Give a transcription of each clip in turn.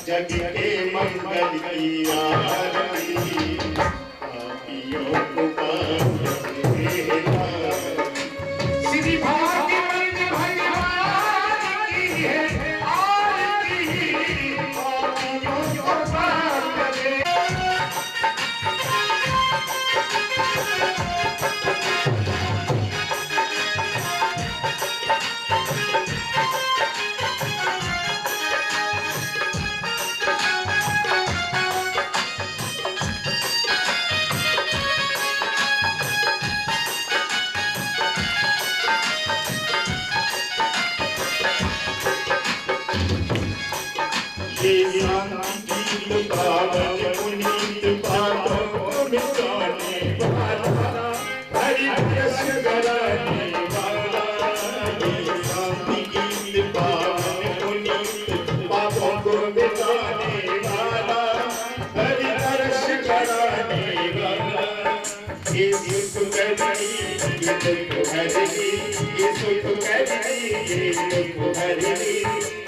जग के मंगल की आरती पापियों को श्री भारती भगवान की है आरती पापियों को पार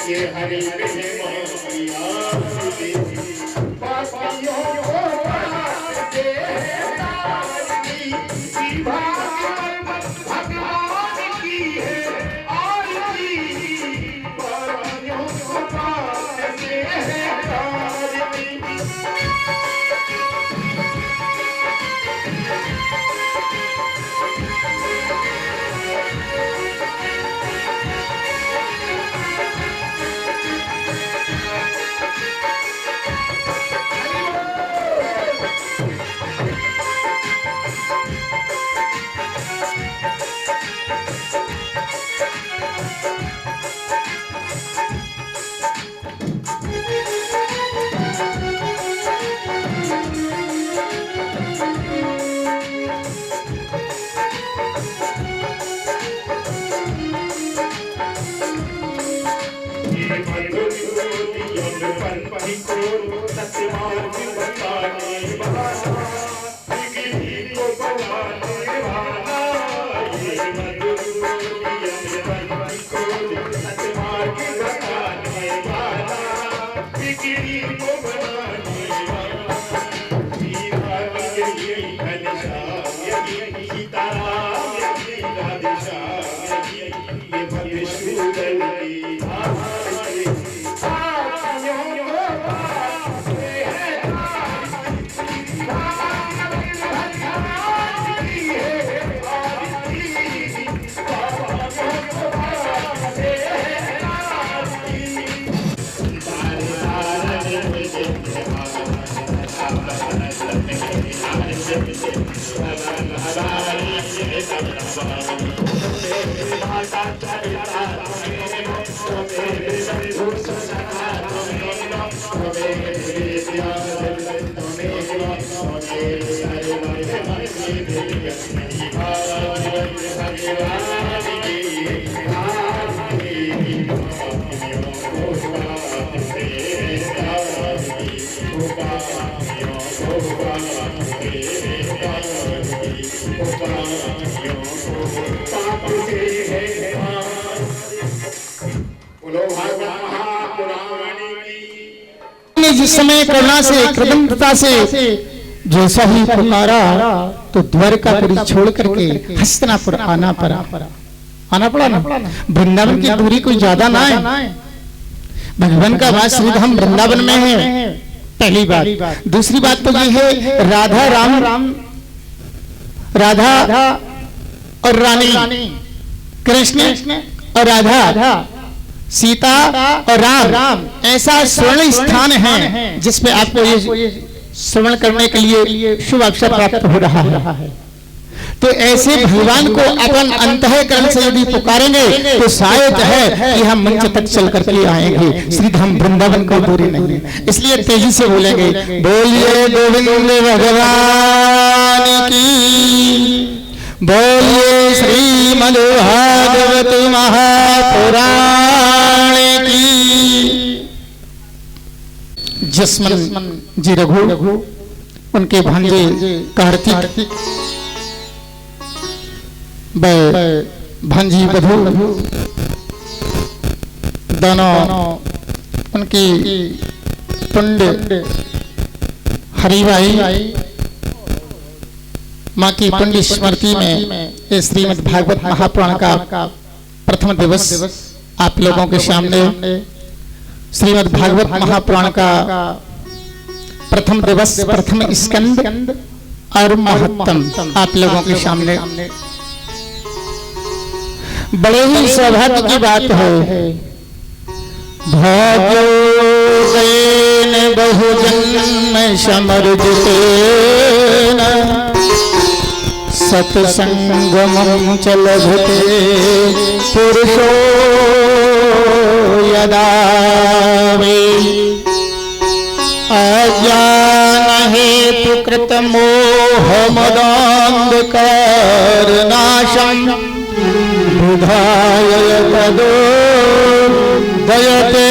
ये हरि सभी को सत्यमार्ग बताने वाला, बिगड़ी को बनाने वाला, ये मधुर सभी को सत्यमार्ग बताने वाला, बिगड़ी को बनाने वाला, सीताराम यही घनश्याम यही सीताराम यही राधेश्याम यही ये मधुसूदन की जिस समय करुणा से कृतज्ञता से जैसा ही पुकारा तो द्वारकापुरी छोड़ करके हस्तिनापुर आना पड़ा ना। वृंदावन की दूरी कोई ज्यादा ना है। भगवान का वास श्रीधाम वृंदावन में है, पहली बात। दूसरी बात तो ये है राधा और रानी, कृष्ण और राधा, सीता और राम, ऐसा स्वर्ण स्थान है जिसपे आपको ये श्रवण करने के लिए शुभ अवसर प्राप्त हो रहा है। तो ऐसे भगवान को अपन अंतःकरण से यदि पुकारेंगे तो शायद है कि हम मंच तक चल करके आएंगे। श्रीधाम वृंदावन को दूरी नहीं, इसलिए तेजी से बोलेंगे, बोलिए गोविंद भगवान की, बोलिए श्रीमद् भागवत महापुराण की। जसमन जी रघु, उनके भांजे कार्तिक, भांजी बधू, दोनों उनकी पुण्य हरिभाई माँ की पुण्य स्मृति में श्रीमद् भागवत महापुराण का प्रथम दिवस आप लोगों के सामने, श्रीमद् भागवत महापुराण का प्रथम दिवस, प्रथम स्कंद और महत्तम आप लोगों के सामने। बड़े ही सौभाग्य की बात है, भाग्योदयेन बहुजन्म समर्जितेन सत्संगमं च लभते पुरुषो यदा वै अज्ञान हेतु कृत मोह मदान्धकारनाशम् बुधाय तदो दयते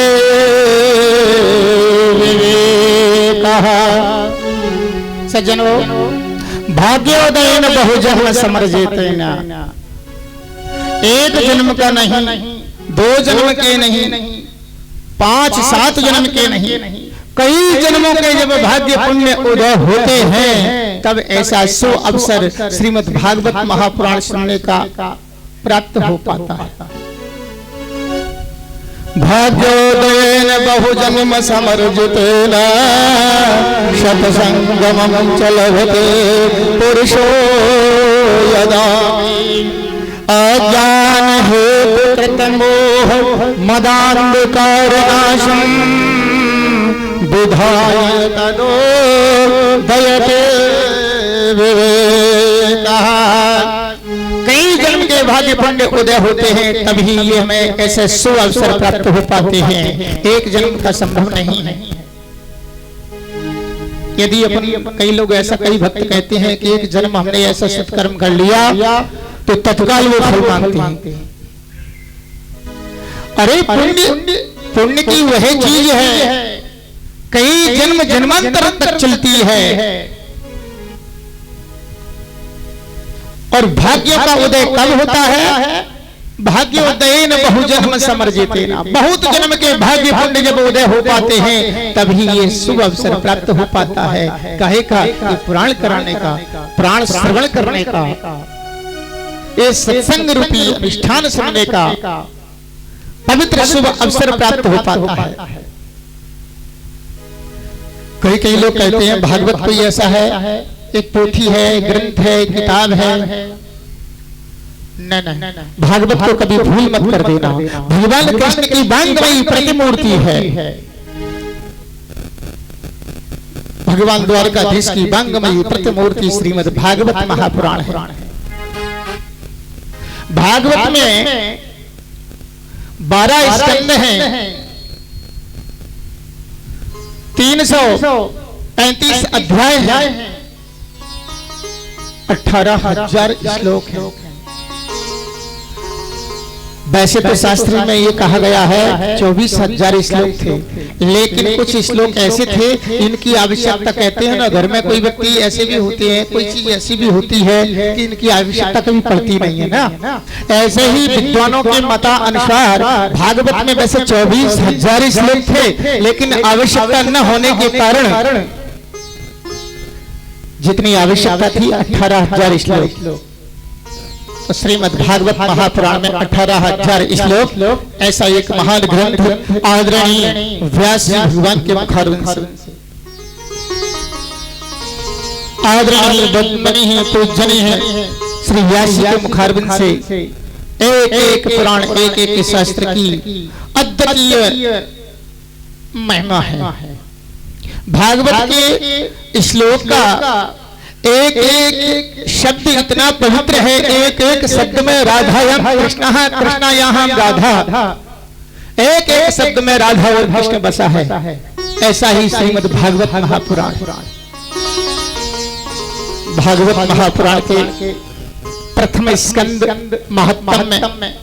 विवेकः। सज्जनों, भाग्योदयेन बहुजन्म समर्जितेन, एक जन्म का नहीं, दो जन्म के नहीं, 5-7 जन्म के नहीं, कई जन्मों के जब भाग्य पुण्य उदय होते हैं तब ऐसा सो अवसर श्रीमद् भागवत महापुराण सुनने का प्राप्त हो पाता है। भाग्योदयेन बहुजन्म समर्जितेन सत्संगमं च लभते पुरुषो यदा अज्ञान हेतु कृत मोह मदान्धकारनाशम् बुधाय तदो दयते विवेकः। कई जन्म के भाग्य पुण्य उदय होते हैं तभी ये हमें ऐसे सो अवसर प्राप्त हो पाते हैं, एक जन्म का संभव नहीं है। यदि अपन कई लोग ऐसा, कई भक्त कहते हैं कि एक जन्म हमने ऐसा सत्कर्म कर लिया तो तत्काल वो फल मांगते हैं। अरे पुण्य की वह चीज है, कई जन्म जन्मांतर तक चलती है। और भाग्य का उदय कब होता है? भाग्योदयेन बहुजन्म समर्जितेन, बहुत जन्म के भाग्य पुण्य जब उदय हो पाते हैं तभी ये शुभ अवसर प्राप्त हो पाता है। काहे का? ये पुराण कराने का, प्राण श्रवण करने का, ये सत्संग रूपी अनुष्ठान सुनने का पवित्र शुभ अवसर प्राप्त हो पाता है। कई लोग कहते हैं भागवत कोई ऐसा है, एक पोथी है, ग्रंथ है, किताब है। नहीं, भागवत को कभी भूल मत कर देना। भगवान कृष्ण की बांगमयी प्रतिमूर्ति है। भगवान द्वारकाधीश की बांगमयी प्रतिमूर्ति श्रीमद् भागवत महापुराण है। भागवत में 12 स्कंद हैं, 335 अध्याय हैं, 18,000 श्लोक हैं। वैसे तो शास्त्र में ये कहा गया है 24,000 श्लोक थे, लेकिन कुछ श्लोक ऐसे थे इनकी आवश्यकता, कहते हैं ना घर में कोई व्यक्ति ऐसे भी होते हैं, कोई चीज ऐसी भी होती है कि इनकी आवश्यकता कभी पड़ती नहीं है ना। ऐसे ही विद्वानों के मतानुसार भागवत में वैसे 24,000 श्लोक थे, लेकिन आवश्यकता न होने के कारण जितनी आवश्यकता थी 18,000 श्लोक। तो श्रीमद् भागवत महापुराण में 18,000 श्लोक, ऐसा एक महान ग्रंथ आदरणीय व्यास जी भगवान के मुखारविंद से, आदरणीय बनी पूजनीय है श्री व्यास जी के मुखारविंद से एक एक पुराण, एक एक शास्त्र की अद्वितीय महिमा है। भागवत के श्लोक का एक एक शब्द इतना पवित्र है, एक एक शब्द में राधायाम कृष्ण, कृष्णायाम राधा, एक एक शब्द में राधा और कृष्ण बसा है। ऐसा ही श्रीमद् भागवत महापुराण। भागवत महापुराण के प्रथम स्कंद महात्म्य में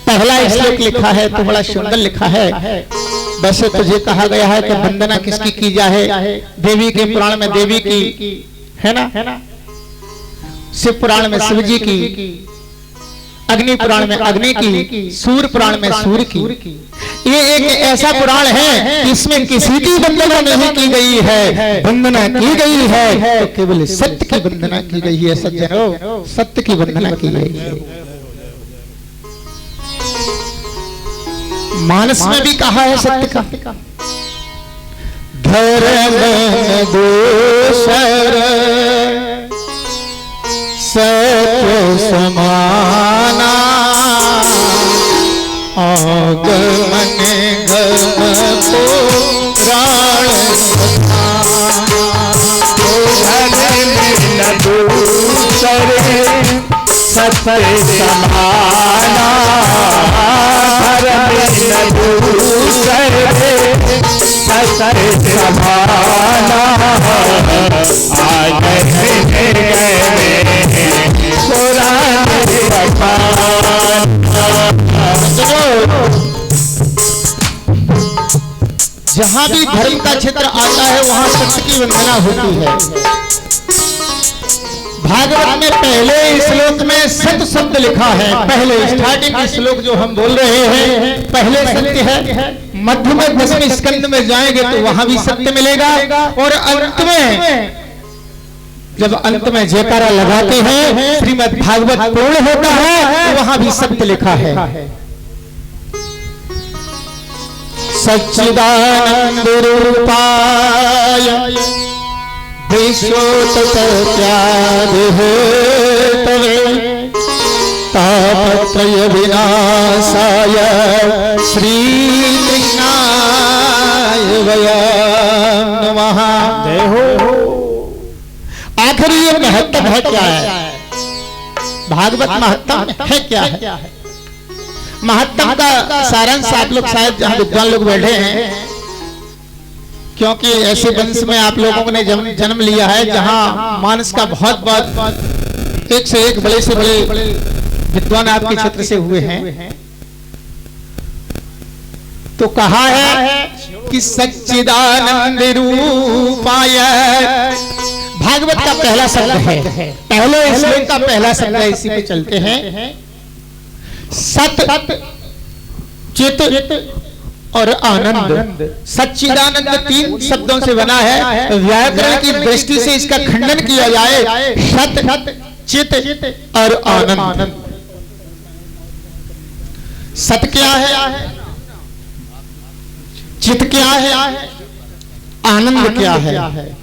पहला श्लोक लिखा है तो बड़ा सुंदर लिखा है। वैसे तुझे कहा गया है कि वंदना किसकी की जाए? देवी के पुराण में देवी की है ना, शिव पुराण में शिव जी की, अग्नि पुराण में अग्नि की, सूर्य पुराण में सूर्य की। ये एक ऐसा पुराण है इसमें किसी की वंदना नहीं की गई है, वंदना की गई है तो केवल सत्य की वंदना की गई है। सज्जनों, सत्य की वंदना की गई है। मानस में भी कहा है सत्य का, धर्म दूसर सत्य समाना, आगमन गम पुराण दूसर सत्य समाना, जहां भी धर्म का क्षेत्र आता है वहां सत्य की वंदना होती है। भागवत में पहले श्लोक में सत्य शब्द लिखा है। पहले स्टार्टिंग श्लोक जो हम बोल रहे हैं पहले सत्य है, मध्य में 10वें स्कंद में जाएंगे तो वहां भी सत्य मिलेगा, और अंत में जब अंत में जयकारा लगाते हैं श्रीमद् भागवत पूर्ण होता है तो वहां भी सत्य लिखा है। सच्चिदानंद रूपाय तापत्रय विनाशाय श्री कृष्णाय वयं नमः। आखिरी ये महत्व है क्या है? भागवत महत्व है क्या है? महत्व का सारांश आप लोग शायद जहां विद्वान लोग बैठे हैं, क्योंकि ऐसे वंश में आप लोगों ने जन्म लिया है जहां मानस का बहुत एक से एक बड़े से बड़े विद्वान आपके क्षेत्र से हुए हैं। तो कहा है कि सच्चिदानंद रूपाय। भागवत का पहला शब्द है, पहले श्लोक का पहला शब्द है, इसी पे चलते हैं। सत चित और आनंद, सच्चिदानंद 3 शब्दों से बना है। व्याकरण की दृष्टि से इसका खंडन किया जाए, सत चित और आनंद। सत क्या है, चित क्या है, आनंद क्या है?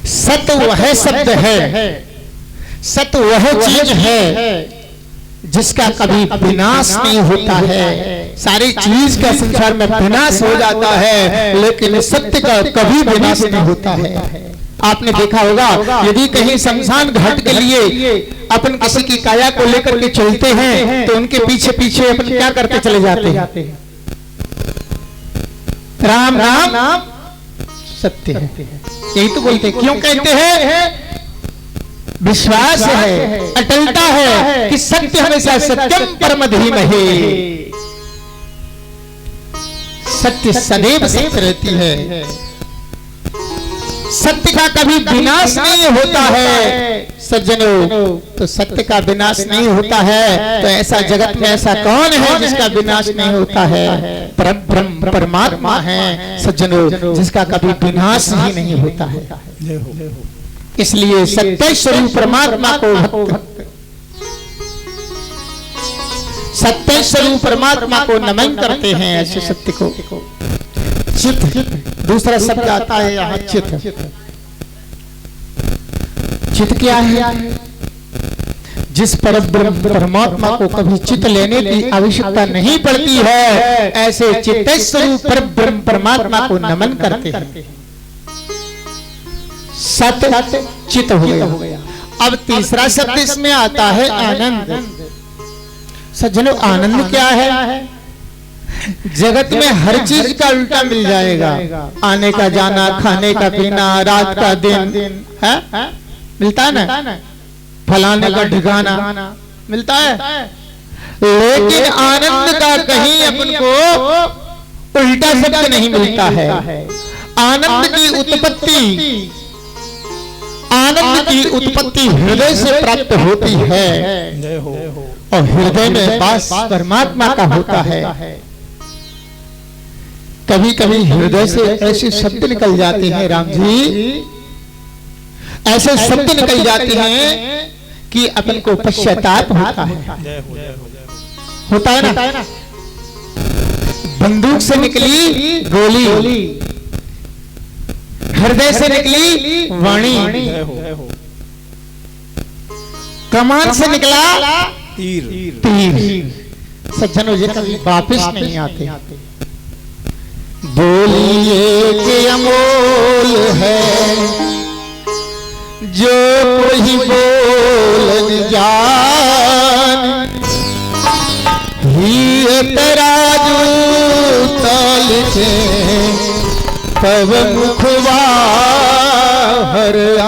सत वह शब्द है, सत वह चीज है जिसका कभी विनाश नहीं होता है। सारी चीज का संसार में विनाश हो जाता है, लेकिन सत्य का कभी विनाश नहीं होता है। आपने देखा होगा, यदि कहीं शमशान घाट के लिए अपन किसी की काया को लेकर के चलते हैं तो उनके पीछे पीछे अपन क्या करते चले जाते हैं? राम राम नाम सत्य है, यही तो बोलते हैं। क्यों कहते हैं? विश्वास है, अटलता है कि सत्य हमेशा सत्यम परम धीमहि, सत्य सदैव सत्य रहती है। सत्य का कभी विनाश नहीं होता है सज्जनों, तो सत्य का विनाश नहीं होता है। तो ऐसा जगत में ऐसा कौन है जिसका विनाश नहीं होता है? परब्रह्म परमात्मा है सज्जनों, जिसका कभी विनाश ही नहीं होता है। इसलिए सत्य स्वरूप परमात्मा को सत्य स्वरूप परमात्मा को नमन करते हैं। ऐसे सत्य को चित, दूसरा शब्द आता है यहाँ चित। चित क्या है? जिस परब्रह्म परमात्मा को कभी चित लेने की आवश्यकता नहीं पड़ती है, ऐसे चित्त स्वरूप परब्रह्म परमात्मा को नमन करते हैं। सत चित हो गया। अब तीसरा शब्द इसमें आता है आनंद। सज्जनों, आनंद क्या है? जगत में हर चीज का उल्टा मिल जाएगा। आने का जाना, खाने का पीना, रात का दिन है मिलता है ना, फलाने का ठिकाना मिलता है, लेकिन आनंद का कहीं अपन को उल्टा शब्द नहीं मिलता है। आनंद की उत्पत्ति हृदय से प्राप्त होती है और हृदय में वास परमात्मा का होता है। कभी कभी हृदय से ऐसे शब्द निकल जाते हैं, राम जी, ऐसे शब्द निकल जाते हैं कि अपन को पश्चाताप होता है। होता है ना? बंदूक से निकली गोली, हृदय से निकली वाणी, कमान से निकला तीर। सज्जनों, ये कभी वापस नहीं आते। बोलिए कि अमोल है जो कोई बोल जान, ही तराजू तल से तब मुखवा हर आ।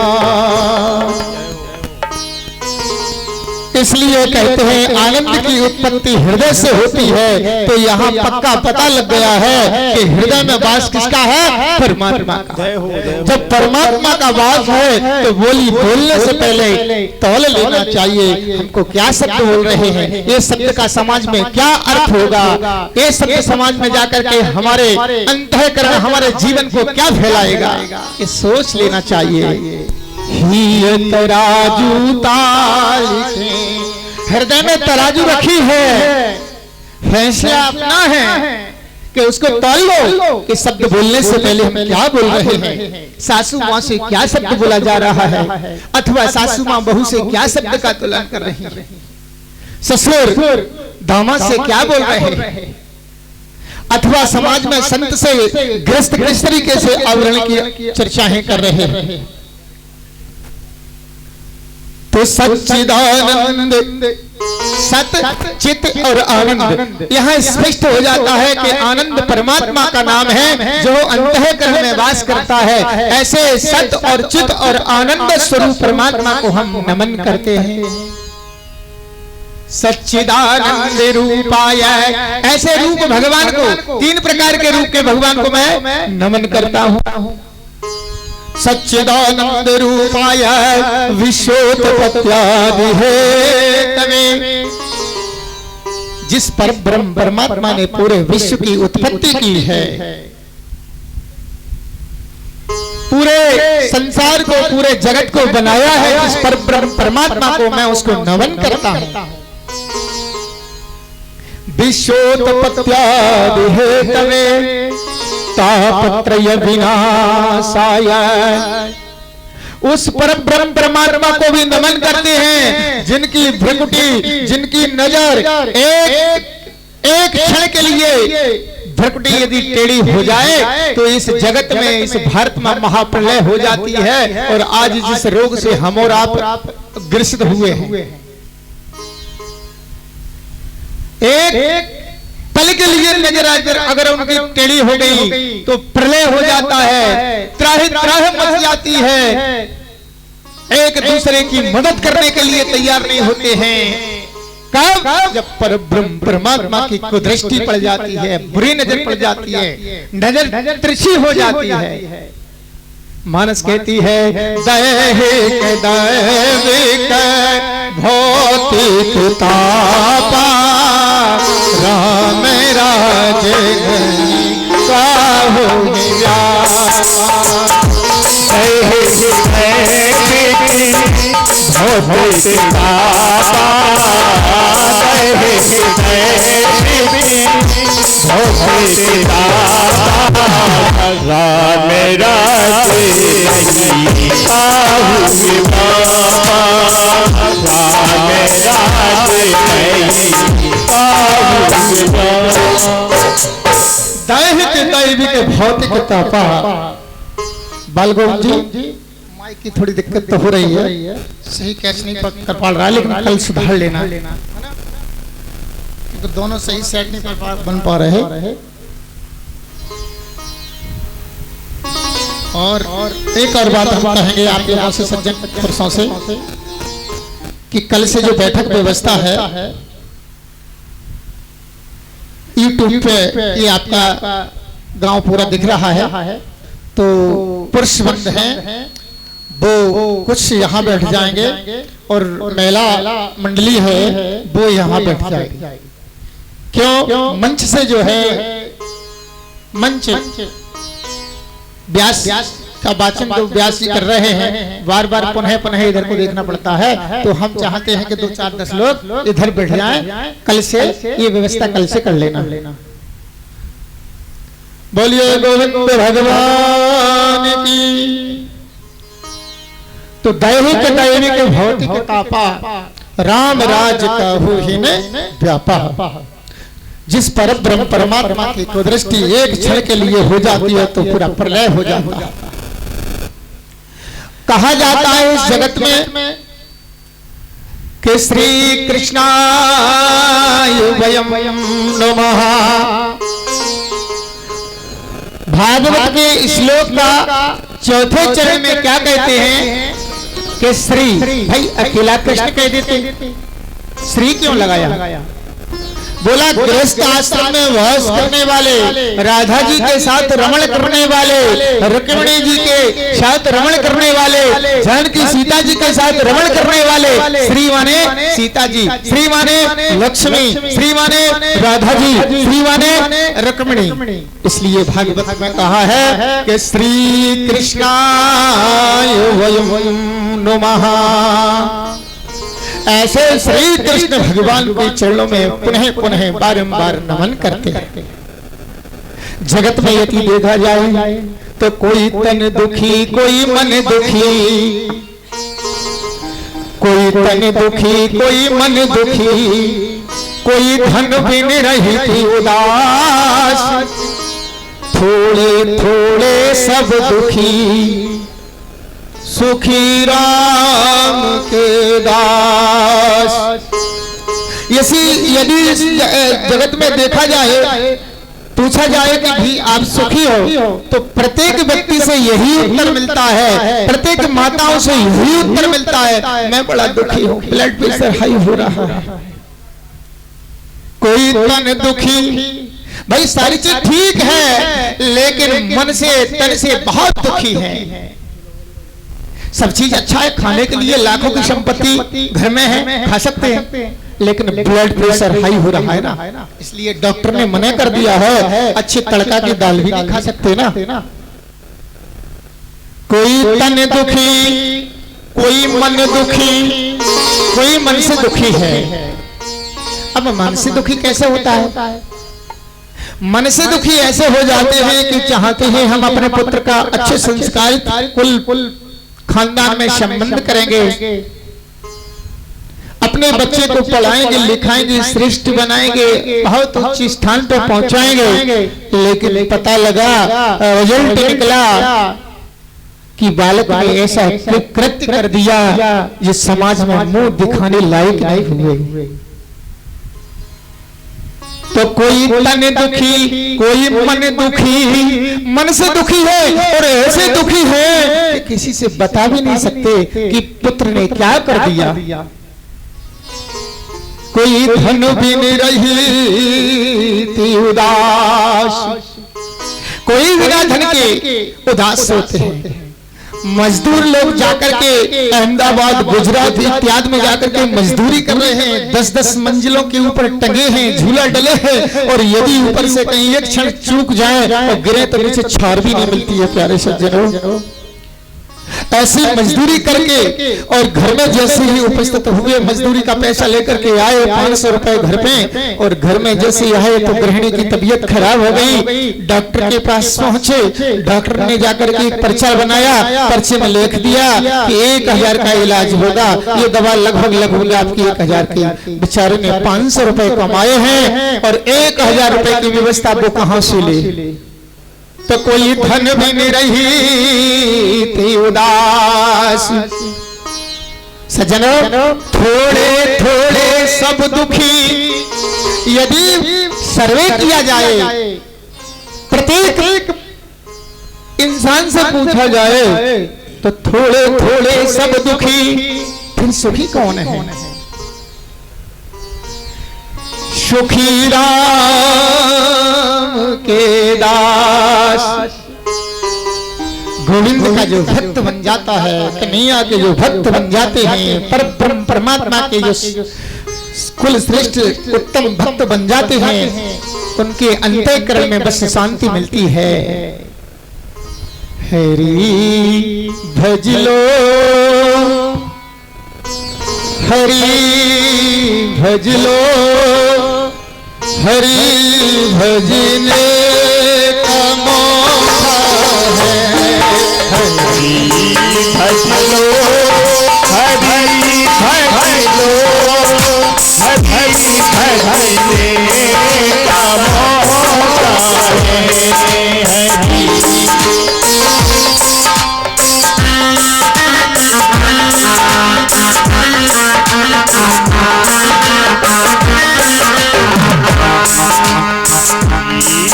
इसलिए कहते हैं आनंद की उत्पत्ति हृदय से होती है। तो यहाँ पक्का पता लग गया है कि हृदय में वास किसका है? परमात्मा का। जब परमात्मा का वास है तो बोलने से पहले तौल लेना चाहिए, हमको क्या शब्द बोल रहे हैं, ये शब्द का समाज में क्या अर्थ होगा, ये शब्द समाज में जाकर के हमारे अंतःकरण, हमारे जीवन को क्या फैलाएगा, ये सोच लेना चाहिए। ही तराजू ताल से, हृदय में तराजू रखी है, फैसला अपना है कि उसको तौल लो कि शब्द बोलने से पहले हम क्या बोल रहे हैं। सासू माँ से क्या शब्द बोला जा रहा है, अथवा सासू माँ बहू से क्या शब्द का तुलन कर रही है, ससुर दामाद से क्या बोल रहे हैं, अथवा समाज में संत से ग्रस्त किस तरीके से आवरण की चर्चाएं कर रहे हैं। तो सच्चिदानंद, सत चित और आनंद, यहाँ स्पष्ट हो जाता है कि आनंद परमात्मा का नाम है जो अंतःकरण में वास करता है। ऐसे सत और चित और आनंद स्वरूप परमात्मा को हम नमन करते हैं। सच्चिदानंद रूपाय। ऐसे रूप भगवान को, 3 प्रकार के रूप के भगवान को मैं नमन करता हूं। सच्चिदानंद रूपाय विश्वोत्पत्त्यादि हेतवे। जिस पर ब्रह्म परमात्मा ने पूरे विश्व की उत्पत्ति की है, पूरे संसार को, पूरे जगत को बनाया है, जिस पर ब्रह्म परमात्मा को मैं उसको नमन करता हूं। विश्वोत्पत्त्यादि हेतवे तापत्रय विनाशाय। उस परम ब्रह्म परमात्मा को भी नमन करते हैं जिनकी भ्रुकुटी, जिनकी नजर एक क्षण के लिए भ्रुकुटी यदि टेढ़ी हो जाए तो इस जगत में, इस भारत में महाप्रलय हो जाती है। और आज जिस रोग से हम और आप ग्रसित हुए हैं, एक पल के लिए नजर अगर उनकी टेढ़ी हो गई तो प्रलय हो जाता है, त्राहि त्राहि मच जाती है, एक दूसरे की मदद करने के लिए तैयार नहीं होते हैं। कब? जब पर ब्रह्म परमात्मा की कुदृष्टि पड़ जाती है, बुरी नजर पड़ जाती है, नजर तिरछी हो जाती है। मानस कहती है दैहिक दैविक भौतिक तापा राम राज काहू व्यास। दैहिक दैविक भौतिक तापा, दैहिक दैविक भौतिक तापा राम राज काहू दैहिक दैविक भौतिक तापा। बालगोप जी, माइक की थोड़ी दिक्कत तो हो रही है, सही कैच नहीं कर पा रहा, लेकिन कल सुधार लेना, क्योंकि दोनों सही सेट नहीं बन पा रहे। और एक और बात हम कहेंगे आप लोगों से, सज्जन पुरुषों से, कि कल से जो बैठक व्यवस्था है यूट्यूब पे, ये आपका गांव पूरा दिख रहा है, तो पुरुष बंद हैं वो कुछ यहाँ बैठ जाएंगे और महिला मंडली है वो यहाँ बैठ जाएगी। क्यों? मंच से जो है, मंच व्यास का वाचन जो व्यास जी कर रहे हैं, बार बार पुनः पुनः इधर को देखना पड़ता है, तो हम चाहते हैं कि 2-4-10 लोग इधर बैठ जाएं। कल से ये व्यवस्था कल से कर लेना। बोलिए गोविंद भगवान की। तो दैहिक दैविक भौतिक तापा राम राज कहू ही ने व्यापा। जिस पर ब्रह्म परमात्मा की कुदृष्टि एक क्षण के लिए हो जाती है तो पूरा प्रलय हो जाता है। कहा जाता है इस जगत में कि श्री कृष्णाय वयम नमः। भागवत के श्लोक का चौथे चरण में क्या कहते हैं कि श्री, भाई अकेला कृष्ण कह देते, श्री क्यों लगाया? बोला गृहस्थ आश्रम में वास करने वाले, राधा जी के साथ रमण करने वाले, रुक्मिणी जी के साथ रमण करने वाले, जानकी सीता जी के साथ रमण करने वाले, श्री माने सीता जी, श्री माने लक्ष्मी, श्री माने राधा जी, श्री माने रुक्मिणी। इसलिए भागवत में कहा है कि श्री कृष्णाय वयम नमः। ऐसे श्री कृष्ण भगवान के चरणों में पुनः पुनः बारंबार नमन करते हैं। जगत में यदि देखा जाए तो कोई तन दुखी, कोई मन दुखी, कोई तन दुखी, कोई मन दुखी, कोई धन बिन रही थी उदास, थोड़े थोड़े सब दुखी, सुखी राम के दास। यदि जगत में देखा जाए, पूछा जाए कि भी आप सुखी हो, तो प्रत्येक व्यक्ति से यही उत्तर मिलता है, प्रत्येक माताओं से यही उत्तर मिलता है, मैं बड़ा दुखी हूँ, ब्लड प्रेशर हाई हो रहा है, कोई तन दुखी। भाई सारी चीज ठीक है, लेकिन मन से तन से बहुत दुखी है। सब चीज अच्छा है, खाने के लिए लाखों की संपत्ति घर में है, खा सकते हैं, लेकिन ब्लड प्रेशर हाई हो रहा है ना, इसलिए डॉक्टर ने मना कर दिया है अच्छी तड़का की दाल भी नहीं खा सकते ना। कोई तन दुखी, कोई मन दुखी, कोई मन से दुखी है। अब मन से दुखी कैसे होता है? मन से दुखी ऐसे हो जाते हैं कि चाहते हैं हम अपने पुत्र का अच्छे संस्कार कुल खानदान में संबंध करेंगे, अपने बच्चे को पढ़ाएंगे, लिखाएंगे, श्रेष्ठ बनाएंगे, बहुत उच्च स्थान पर पहुंचाएंगे, लेकिन पता लगा रिजल्ट निकला कि बालक ने ऐसा कृत्य कर दिया जिस समाज में मुंह दिखाने लायक नहीं हुए। तो कोई तन दुखी, कोई मन दुखी, मन से दुखी है और ऐसे दुखी है कि किसी से बता भी नहीं सकते कि पुत्र ने क्या कर दिया। कोई धन भी नहीं रही थी उदास, कोई बिना धन के उदास होते हैं। मजदूर लोग जाकर के अहमदाबाद, गुजरात इत्यादि में जाकर के मजदूरी कर रहे हैं, 10-10 मंजिलों के ऊपर टंगे हैं, झूला डले हैं, और यदि ऊपर से कहीं एक क्षण चूक जाए और गिरे तो नीचे छार भी नहीं मिलती है। प्यारे सज्जनों, ऐसी मजदूरी करके और घर में जैसे ही उपस्थित हुए, मजदूरी का पैसा लेकर के आए 500 रुपए घर पे, और घर में जैसे ही आए तो गृहिणी की तबीयत खराब हो गई। डॉक्टर के पास पहुंचे, डॉक्टर ने जाकर के एक पर्चा बनाया, पर्चे में लिख दिया कि 1000 का इलाज होगा, ये दवा लगभग आपकी 1000 की। बेचारे ने 500 रुपए कमाए हैं और 1000 रुपए की व्यवस्था वो कहां से ले। तो कोई धन भी नहीं रही थी उदास। सज्जनों, थोड़े थोड़े सब दुखी। यदि सर्वे किया जाए, प्रत्येक इंसान से पूछा जाए तो थोड़े थोड़े सब दुखी, फिर सुखी कौन है? सुखी राम के दास। गोविंद का जो भक्त बन जाता है, कन्हैया के जो भक्त बन जाते हैं, परमात्मा के जो कुल श्रेष्ठ उत्तम भक्त बन जाते हैं, उनके अंतःकरण में बस शांति मिलती है। हरि भज लो, हरि भज लो, हरि भजने का मौका है। हरि भज लो, हरि भज लो, हरि भजने का मौका है।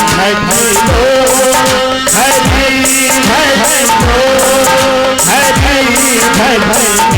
हरि भज लो, हरि भज लो, हरि भज